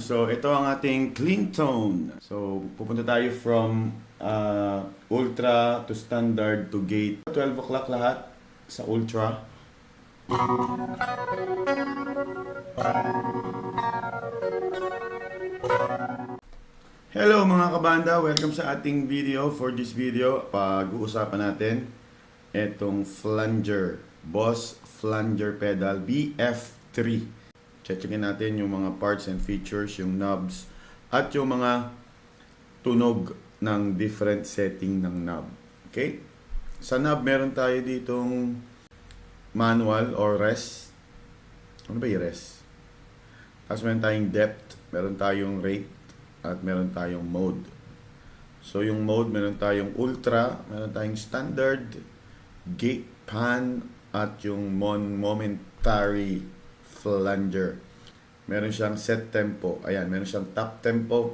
So, ito ang ating clean tone. So, pupunta tayo from ultra to standard to gate. 12 o'clock lahat sa ultra. Hello mga kabanda! Welcome sa ating video. For this video, pag-uusapan natin itong flanger, Boss Flanger Pedal BF3. Checkin natin yung mga parts and features, yung knobs, at yung mga tunog ng different setting ng knob. Okay? Sa knob, meron tayo ditong manual or res. Ano ba yung res? Tapos meron tayong depth, meron tayong rate, at meron tayong mode. So yung mode, meron tayong ultra, meron tayong standard, gate pan, at yung momentary flanger. Meron siyang set tempo. Ayan, meron siyang top tempo.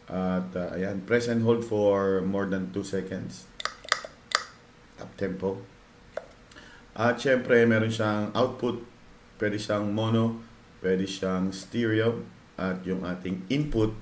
At ayan, press and hold for more than 2 seconds. Top tempo. At syempre, meron siyang output. Pwede siyang mono, pwede siyang stereo. At yung ating input,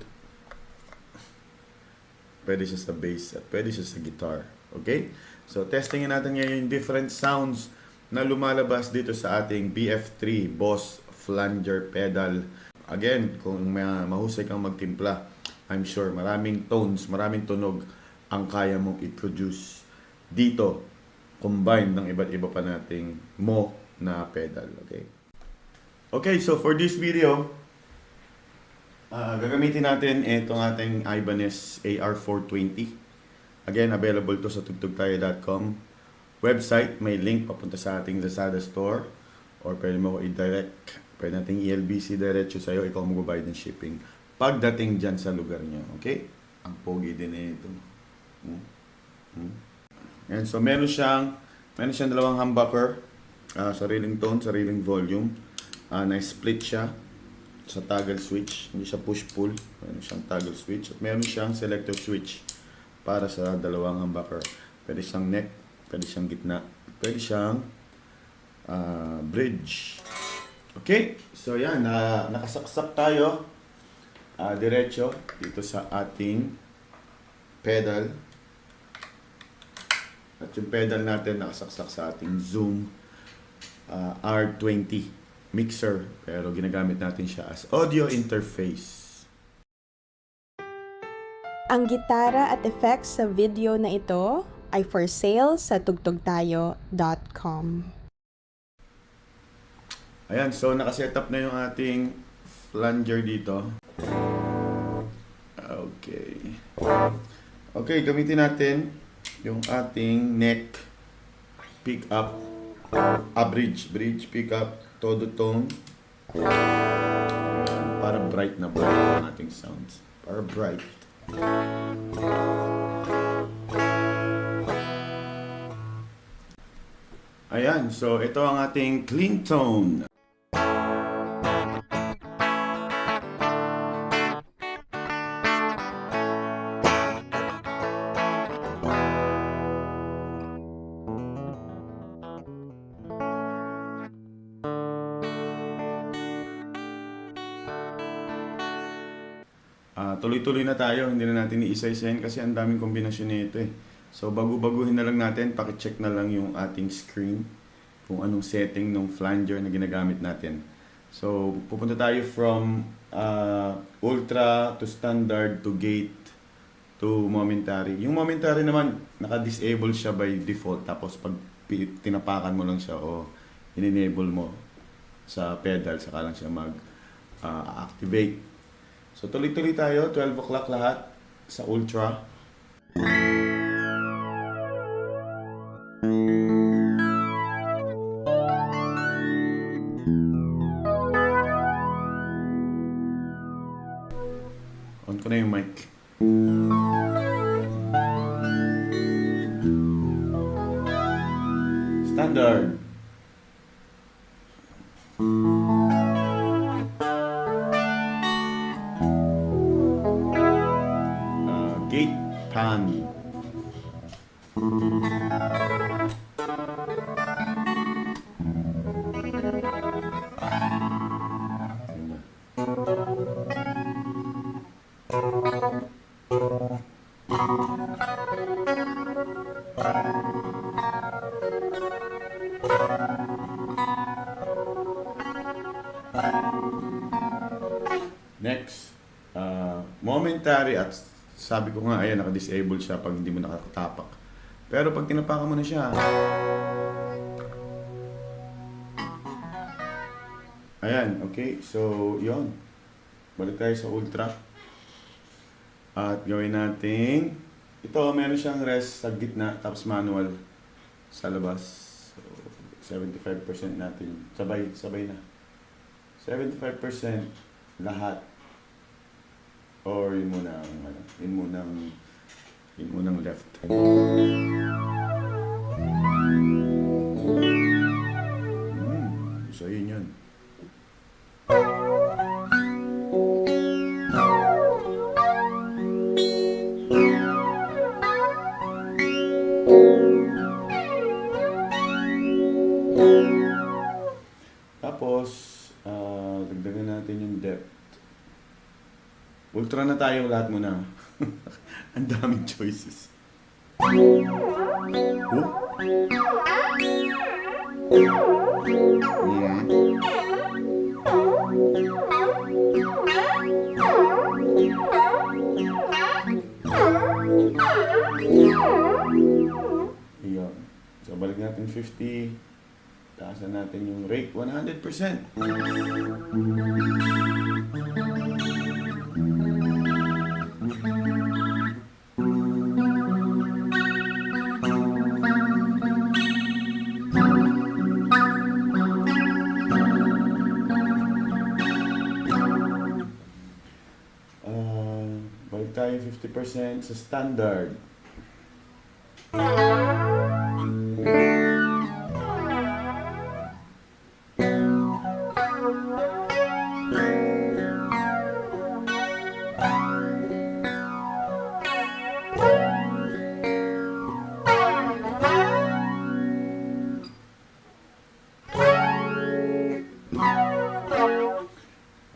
pwede siya sa bass at pwede siya sa guitar. Okay? So, testingin natin ngayon yung different sounds na lumalabas dito sa ating BF3 Boss Flanger Pedal. Again, kung mahusay kang magtimpla, I'm sure maraming tones, maraming tunog ang kaya mong i-produce dito, combined ng iba't iba pa nating mo na pedal. Okay? Okay, so for this video, gagamitin natin itong ating Ibanez AR420. Again, available to sa tugtugtayo.com website. May link papunta sa ating Lazada store, or pwede mo ko i-direct. Pwede nating ELBC diretso sa'yo, ikaw magbabayad ng shipping pagdating dyan sa lugar nyo. Okay? Ang pogi din ito. And so meron siyang dalawang humbucker, sariling tone, sariling volume. Na-split siya sa toggle switch, hindi siya push-pull. Meron siyang toggle switch. At meron siyang selector switch para sa dalawang humbucker. Pwede siyang neck, pwede siyang gitna, pwede siyang bridge. Okay, so yan, nakasaksak tayo diretso dito sa ating pedal. At yung pedal natin nakasaksak sa ating Zoom R20 mixer, pero ginagamit natin siya as audio interface. Ang gitara at effects sa video na ito ay for sale sa tugtugtayo.com. Ayan, so nakaset up na yung ating flanger dito. Okay. Okay, gamitin natin yung ating neck pickup, bridge pickup, todo tone. Para bright na bright ang ating sounds. Para bright. Ayan, so ito ang ating clean tone. Tuloy-tuloy na tayo, hindi na natin iisa-isahin kasi ang daming kombinasyon nito eh. So bago-baguhin na lang natin, paki-check na lang yung ating screen kung anong setting ng flanger na ginagamit natin. So pupunta tayo from ultra to standard to gate to momentary. Yung momentary naman, naka-disable siya by default, tapos pag tinapakan mo lang siya o in-enable mo sa pedal, saka lang siya mag-activate. So tuloy-tuloy tayo, 12 o'clock lahat sa ultra. On ko na yung mic. Standard. Gate pan. Next, momentary at sabi ko nga, ayan, naka-disable siya pag hindi mo nakatapak. Pero pag tinapakan mo na siya, ayan, okay. So, yon. Balik tayo sa ultra. At gawin natin, ito, meron siyang rest sa gitna, tapos manual sa labas. So, 75% natin. Sabay na. 75% lahat. Or yun munang left. So yun yun. Tapos, dagdagan natin yung depth. Ultra na tayo lahat muna. Ang daming choices. Iyon. So, balik natin 50. Taasan natin yung rate 100%. Balik tayo 50% sa standard.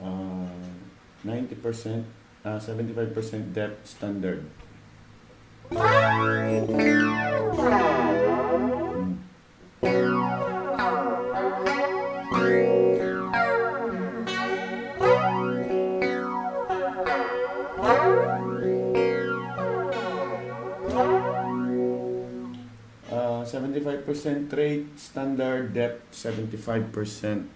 Uh, 90%, 75% depth standard. Uh, 75% rate, standard depth, 75%.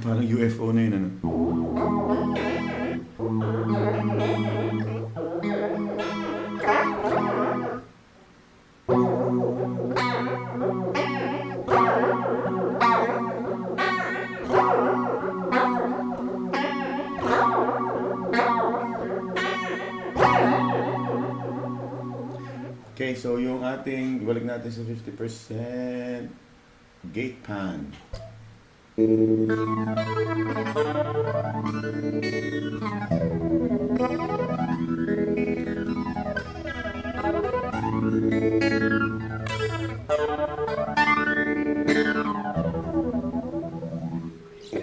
Parang UFO na yun, ano? Okay, so yung ating, ibalik natin sa 50% gate pan.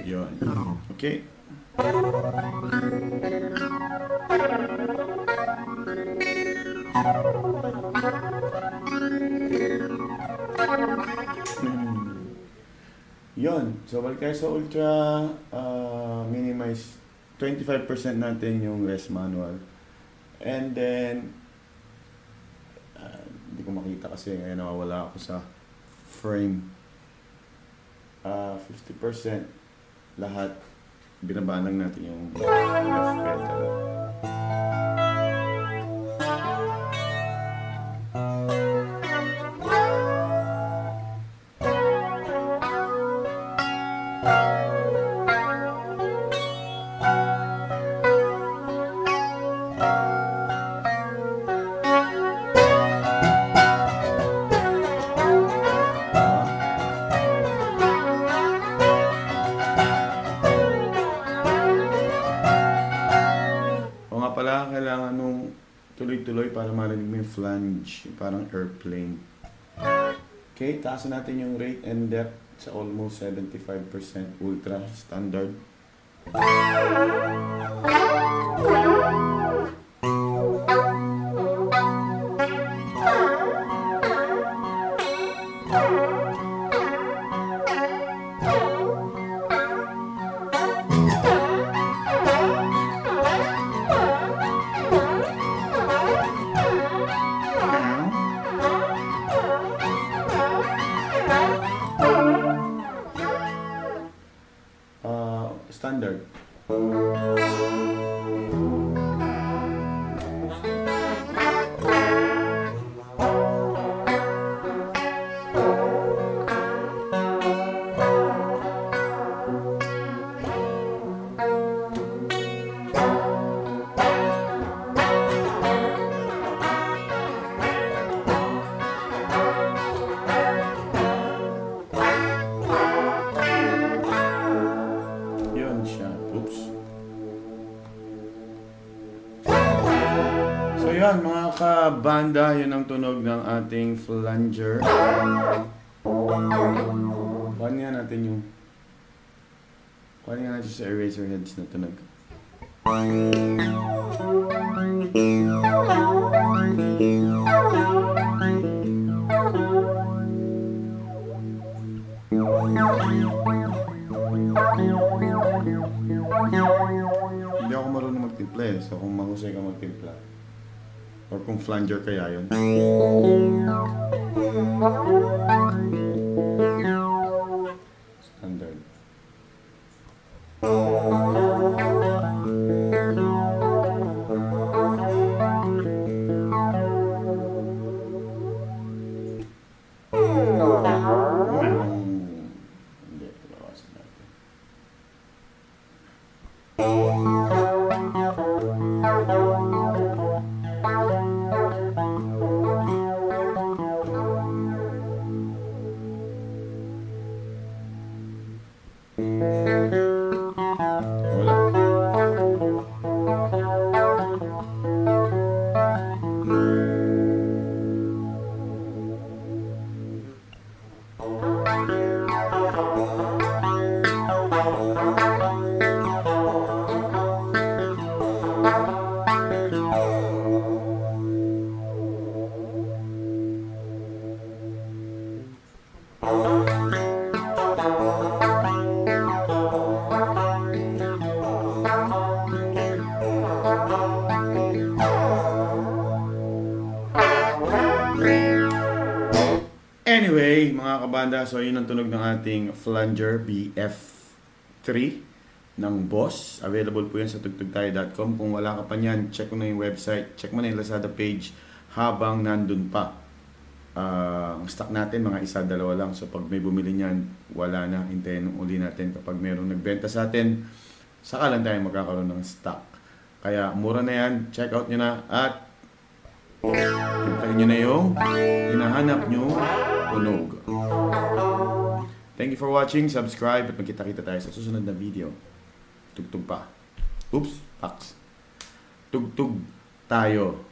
Yun. Okay. Yun. So, balik tayo sa ultra, minimize 25% natin yung rest manual. And then, hindi ko makita kasi ngayon nawawala ako sa frame. 50% lahat, binabaan lang natin yung left pedal. Pala, kailangan nung tuloy-tuloy para marinig mo yung flange, parang airplane. Okay, taasan natin yung rate and depth sa almost 75% ultra standard. Standard. Yun siya. Oops. So yan mga kabanda, yun ang tunog ng ating flanger. Kuhanin nga natin yung sa eraser heads na tunog. Hindi ako marunong magtimpla eh. So kung mahusay ka magtimpla or kung flanger kaya yun. Standard. Hindi, bawasan natin. Wala. Anyway, mga kabanda, so yun ang tunog ng ating flanger BF3 ng Boss. Available po yan sa tugtugtayo.com. Kung wala ka pa niyan, check mo na yung website, check mo na yung Lazada page habang nandun pa. Ang stock natin, mga isa, dalawa lang. So pag may bumili niyan, wala na. Hintayin uli natin. Kapag mayroong nagbenta sa atin, saka lang tayo magkakaroon ng stock. Kaya mura na yan, check out nyo na at timplahin nyo na yung hinahanap nyo tunog. Thank you for watching, subscribe at magkita-kita tayo sa susunod na video. Tugtog pa. Oops, pax. Tugtog tayo.